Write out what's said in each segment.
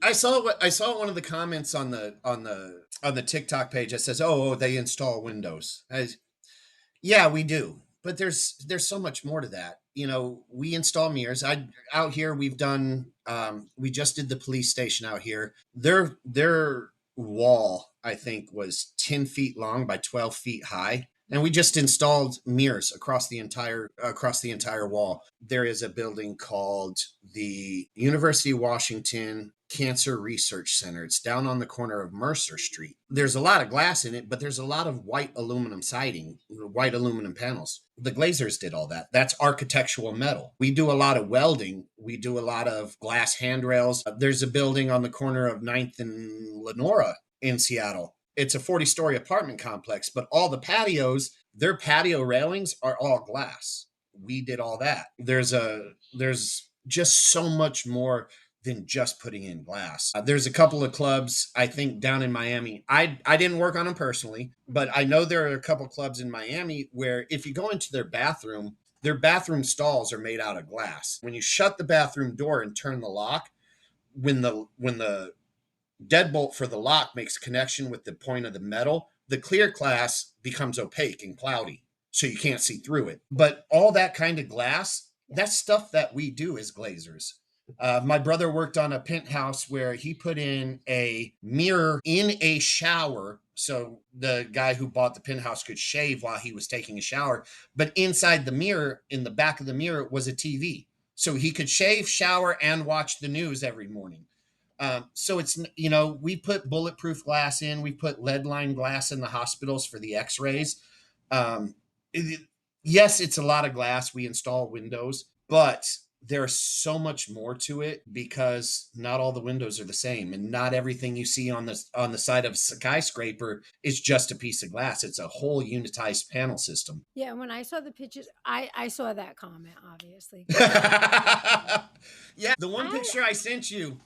I saw one of the comments on the TikTok page that says, "Oh, they install Windows." Yeah, we do. But there's so much more to that. You know, we install mirrors. I out here we've done we just did the police station out here. Their wall, I think, was 10 feet long by 12 feet high. And we just installed mirrors across the entire wall. There is a building called the University of Washington Cancer Research Center. It's down on the corner of Mercer Street. There's a lot of glass in it, but there's a lot of white aluminum siding, white aluminum panels. The Glaziers did all that. That's architectural metal. We do a lot of welding. We do a lot of glass handrails. There's a building on the corner of Ninth and Lenora in Seattle. It's a 40-story apartment complex, but all the patios, their patio railings are all glass. We did all that. There's just so much more than just putting in glass. There's a couple of clubs, I think, down in Miami. I didn't work on them personally, but I know there are a couple clubs in Miami where if you go into their bathroom stalls are made out of glass. When you shut the bathroom door and turn the lock, when the deadbolt for the lock makes connection with the point of the metal, the clear glass becomes opaque and cloudy, so you can't see through it. But all that kind of glass, that's stuff that we do as glazers. My brother worked on a penthouse where he put in a mirror in a shower. So the guy who bought the penthouse could shave while he was taking a shower. But inside the mirror, in the back of the mirror, was a TV. So he could shave, shower, and watch the news every morning. So it's, you know, we put bulletproof glass in, we put lead line glass in the hospitals for the x-rays. Um, it, yes, it's a lot of glass. We install windows, but there's so much more to it because not all the windows are the same, and not everything you see on the side of a skyscraper is just a piece of glass. It's a whole unitized panel system. Yeah, when I saw the pictures, I saw that comment obviously because Yeah, the one I picture I sent you,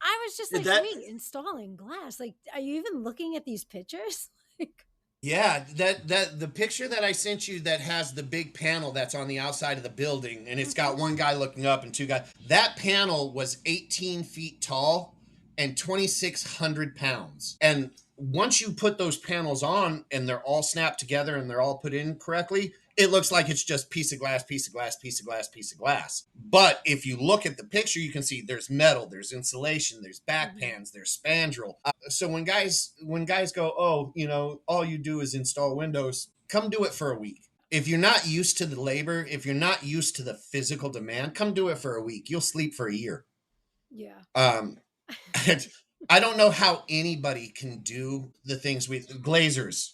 I was just like, that wait, installing glass? Like, are you even looking at these pictures? Like, yeah, that the picture that I sent you that has the big panel that's on the outside of the building, and it's mhm. got one guy looking up and two guys. That panel was 18 feet tall and 2,600 pounds. And once you put those panels on and they're all snapped together and they're all put in correctly, it looks like it's just piece of glass, piece of glass, piece of glass, piece of glass. But if you look at the picture, you can see there's metal, there's insulation, there's back Mhm. pans, there's spandrel. So when guys go, oh, you know, all you do is install windows, come do it for a week. If you're not used to the labor, if you're not used to the physical demand, come do it for a week. You'll sleep for a year. Yeah. Um, I don't know how anybody can do the things with glazers,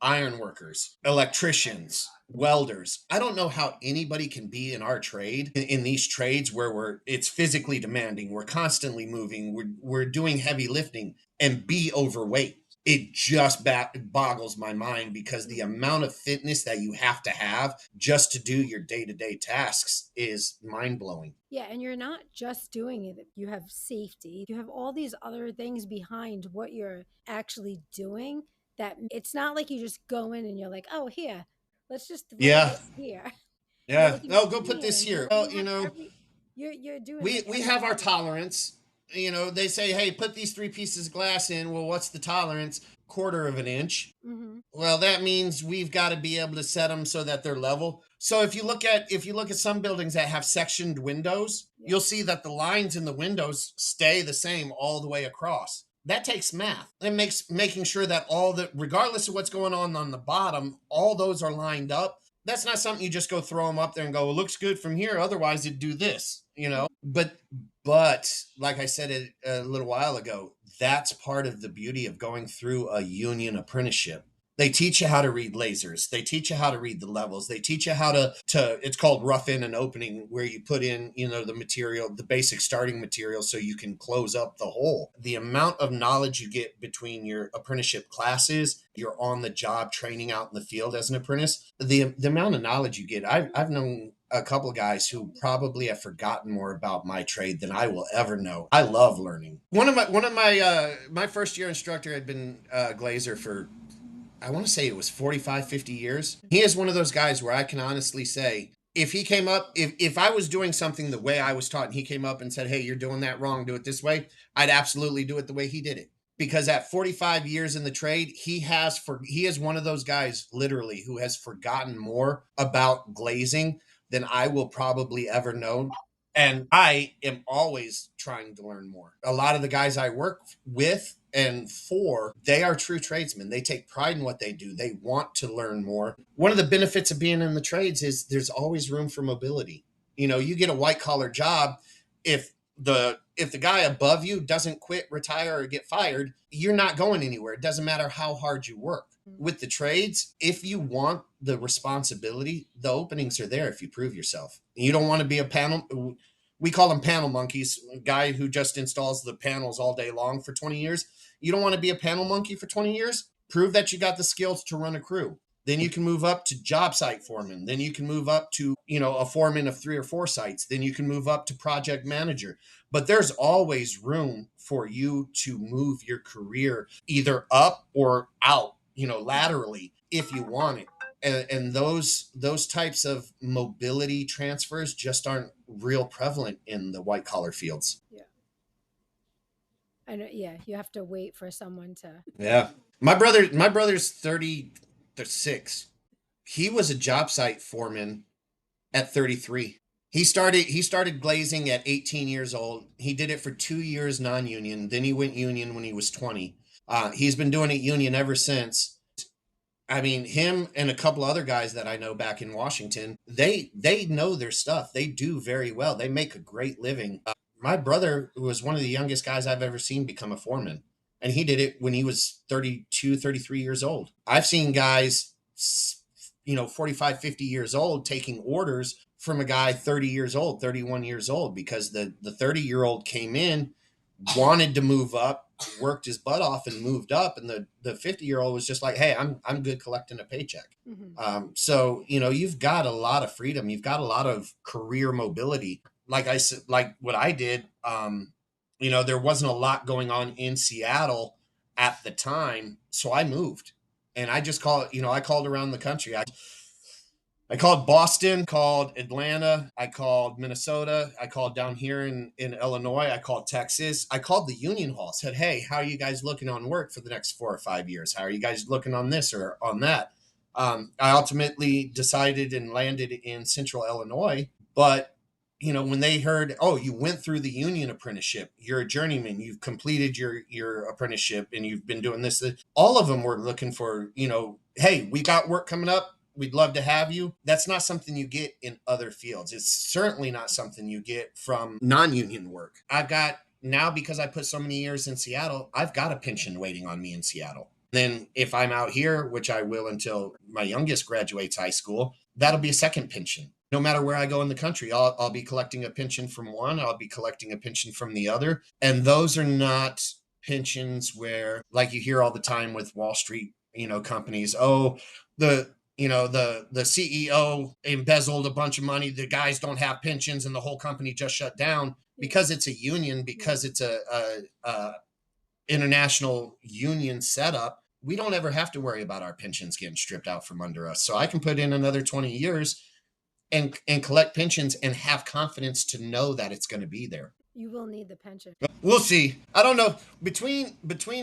iron workers, electricians, welders. I don't know how anybody can be in our trade, in these trades where it's physically demanding. We're constantly moving. We're doing heavy lifting and be overweight. It just boggles my mind because the Mhm. amount of fitness that you have to have just to do your day-to-day tasks is mind-blowing. Yeah, and you're not just doing it. You have safety. You have all these other things behind what you're actually doing that it's not like you just go in and you're like, "Oh, here. Let's just throw Yeah. this here." You're Yeah. like Oh, go put this machining. here. You Oh, have every you're doing like we every have our part of it. tolerance. You know, they say, hey, put these three pieces of glass in. Well, what's the tolerance? Quarter of an inch. Mhm. Well, that means we've got to be able to set them so that they're level. So if you look at some buildings that have sectioned windows, Yeah. you'll see that the lines in the windows stay the same all the way across. That takes math. It makes making sure that regardless of what's going on the bottom, all those are lined up. That's not something you just go throw them up there and go, it looks good from here. Otherwise, it'd do this, you know. Mhm. But like I said a little while ago, that's part of the beauty of going through a union apprenticeship. They teach you how to read lasers. They teach you how to read the levels. They teach you how to it's called rough in and opening, where you put in, you know, the material, the basic starting material so you can close up the hole. The amount of knowledge you get between your apprenticeship classes, your on the job training out in the field as an apprentice, the amount of knowledge you get. I've known a couple guys who probably have forgotten more about my trade than I will ever know. I love learning. My first year instructor had been Glazier for, I want to say it was 45, 50 years. He is one of those guys where I can honestly say if he came up, if I was doing something the way I was taught and he came up and said, "Hey, you're doing that wrong, do it this way," I'd absolutely do it the way he did it. Because at 45 years in the trade, he is one of those guys literally who has forgotten more about glazing than I will probably ever know. And I am always trying to learn more. A lot of the guys I work with and for, they are true tradesmen. They take pride in what they do. They want to learn more. One of the benefits of being in the trades is there's always room for mobility. You know, you get a white collar job, if the guy above you doesn't quit, retire, or get fired, you're not going anywhere. It doesn't matter how hard you work. With the trades, if you want the responsibility, the openings are there if you prove yourself. You don't want to be a panel. We call them panel monkeys, a guy who just installs the panels all day long for 20 years. You don't want to be a panel monkey for 20 years. Prove that you got the skills to run a crew. Then you can move up to job site foreman. Then you can move up to, a foreman of 3 or 4 sites. Then you can move up to project manager. But there's always room for you to move your career either up or out, laterally if you want it. And those types of mobility transfers just aren't real prevalent in the white collar fields. Yeah. I know. Yeah, you have to wait for someone to. Yeah. My brother's 36. He was a job site foreman at 33. He started glazing at 18 years old. He did it for 2 years non-union. Then he went union when he was 20. He's been doing it union ever since. I mean, him and a couple other guys that I know back in Washington, they know their stuff. They do very well. They make a great living. My brother was one of the youngest guys I've ever seen become a foreman, and he did it when he was 32, 33 years old. I've seen guys 45, 50 years old taking orders from a guy 30 years old, 31 years old, because the 30-year-old came in, wanted to move up, worked his butt off and moved up, and the 50-year-old was just like, "Hey, I'm good collecting a paycheck." So you've got a lot of freedom, you've got a lot of career mobility. Like I said, like what I did, there wasn't a lot going on in Seattle at the time, so I moved. And I just I called around the country. I called Boston, called Atlanta, I called Minnesota, I called down here in Illinois, I called Texas, I called the union hall, said, "Hey, how are you guys looking on work for the next 4 or 5 years? How are you guys looking on this or on that?" I ultimately decided and landed in central Illinois, but when they heard, "Oh, you went through the union apprenticeship, you're a journeyman, you've completed your apprenticeship, and you've been doing this," all of them were looking for, "Hey, we got work coming up. We'd love to have you." That's not something you get in other fields. It's certainly not something you get from non-union work. I've got now, because I put so many years in Seattle, I've got a pension waiting on me in Seattle. Then if I'm out here, which I will until my youngest graduates high school, that'll be a second pension. No matter where I go in the country, I'll be collecting a pension from one, I'll be collecting a pension from the other. And those are not pensions where, like you hear all the time with Wall Street, companies, "Oh, the CEO embezzled a bunch of money. The guys don't have pensions, and the whole company just shut down," because it's a union, because it's a international union setup. We don't ever have to worry about our pensions getting stripped out from under us. So I can put in another 20 years and collect pensions and have confidence to know that it's going to be there. You will need the pension. We'll see. I don't know. Between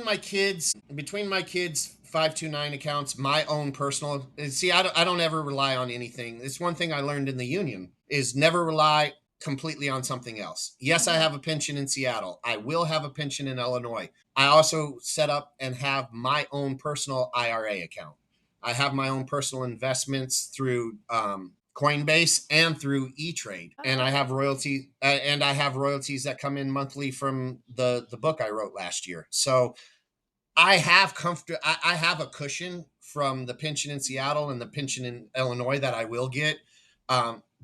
my kids 529 accounts, my own personal, see, I don't ever rely on anything. It's one thing I learned in the union is never rely completely on something else. Yes, I have a pension in Seattle. I will have a pension in Illinois. I also set up and have my own personal IRA account. I have my own personal investments through Coinbase and through E-Trade, and I have royalties that come in monthly from the book I wrote last year. So I have a cushion from the pension in Seattle and the pension in Illinois that I will get.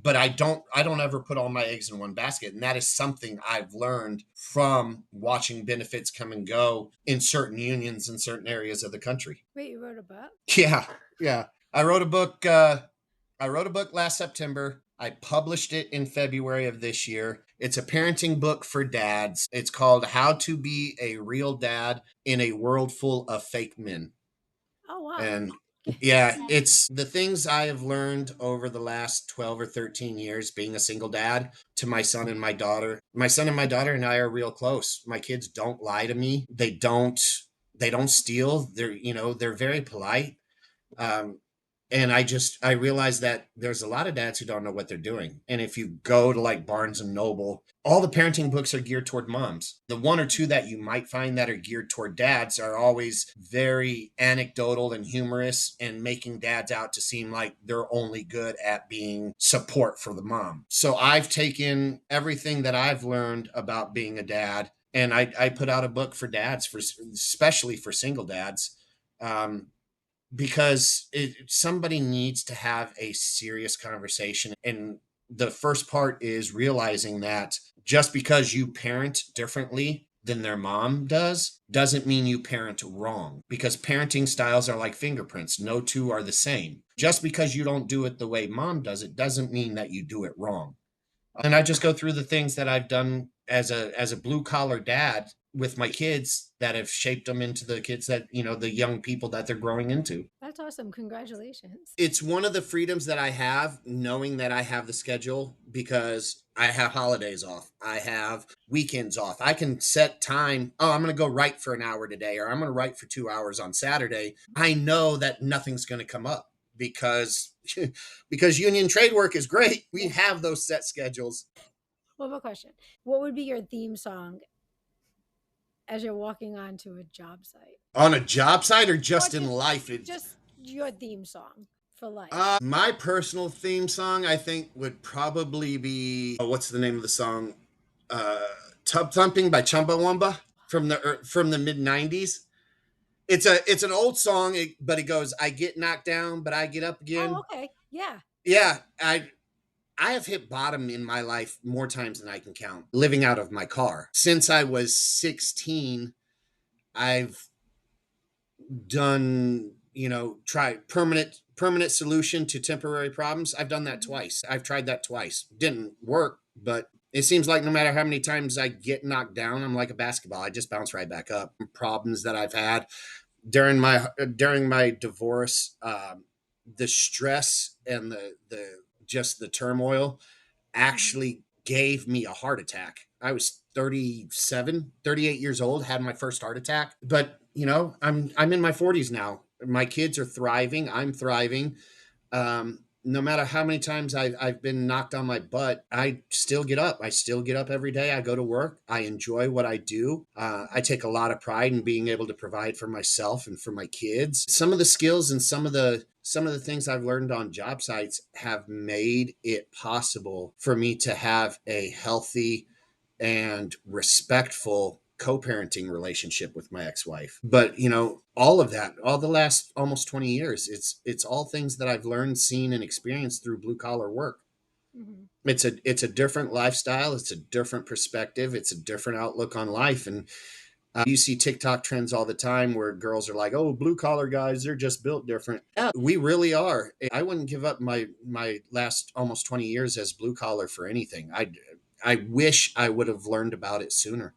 But I don't ever put all my eggs in one basket. And that is something I've learned from watching benefits come and go in certain unions in certain areas of the country. Wait, you wrote a book? Yeah. Yeah. I wrote a book. I wrote a book last September. I published it in February of this year. It's a parenting book for dads. It's called How to Be a Real Dad in a World Full of Fake Men. Oh, wow. And Yeah, it's the things I have learned over the last 12 or 13 years being a single dad to my son and my daughter. My son and my daughter and I are real close. My kids don't lie to me. They don't steal. They're very polite. Um, and I realized that there's a lot of dads who don't know what they're doing. And if you go to like Barnes and Noble, all the parenting books are geared toward moms. The one or two that you might find that are geared toward dads are always very anecdotal and humorous and making dads out to seem like they're only good at being support for the mom. So I've taken everything that I've learned about being a dad and I put out a book for dads, for especially for single dads. Um, because somebody needs to have a serious conversation. And the first part is realizing that just because you parent differently than their mom does doesn't mean you parent wrong, because parenting styles are like fingerprints. No two are the same. Just because you don't do it the way mom does it doesn't mean that you do it wrong. And I just go through the things that I've done as a blue collar dad with my kids that have shaped them into the kids that, the young people that they're growing into. That's awesome. Congratulations. It's one of the freedoms that I have, knowing that I have the schedule, because I have holidays off. I have weekends off. I can set time. Oh, I'm going to go write for an hour today, or I'm going to write for 2 hours on Saturday. I know that nothing's going to come up because because union trade work is great. We Yeah. have those set schedules. One more question. What would be your theme song as you're walking onto a job site? On a job site or Or just in life? just your theme song for life. My personal theme song, I think, would probably be what's the name of the song? Uh, Tub Thumping by Chumbawamba from the mid '90s. It's an old song, but it goes, "I get knocked down, but I get up Oh, again." okay. Yeah. Yeah, I have hit bottom in my life more times than I can count, living out of my car. Since I was 16, I've done, try permanent solution to temporary problems. I've done that Mhm. twice. I've tried that twice. Didn't work, but it seems like no matter how many times I get knocked down, I'm like a basketball. I just bounce right back up. Problems that I've had during my divorce, the stress and the just the turmoil Mhm. actually gave me a heart attack. I was 37, 38 years old, had my first heart attack. But, I'm in my 40s now. My kids are thriving, I'm thriving. No matter how many times I've been knocked on my butt, I still get up. I still get up every day. I go to work. I enjoy what I do. I Mhm. take a lot of pride in being able to provide for myself and for my kids. Some of the skills and some of the things I've learned on job sites have made it possible for me to have a healthy and respectful co-parenting relationship with my ex-wife. But all of that, all the last almost 20 years, it's all things that I've learned, seen, and experienced through blue collar work. Mhm. It's a different lifestyle, it's a different perspective, it's a different outlook on life. And you see TikTok trends all the time where girls are like, "Oh, blue collar guys, they're just built different." Yeah, we really are. I wouldn't give up my last almost 20 years as blue collar for anything. I wish I would have learned about it sooner.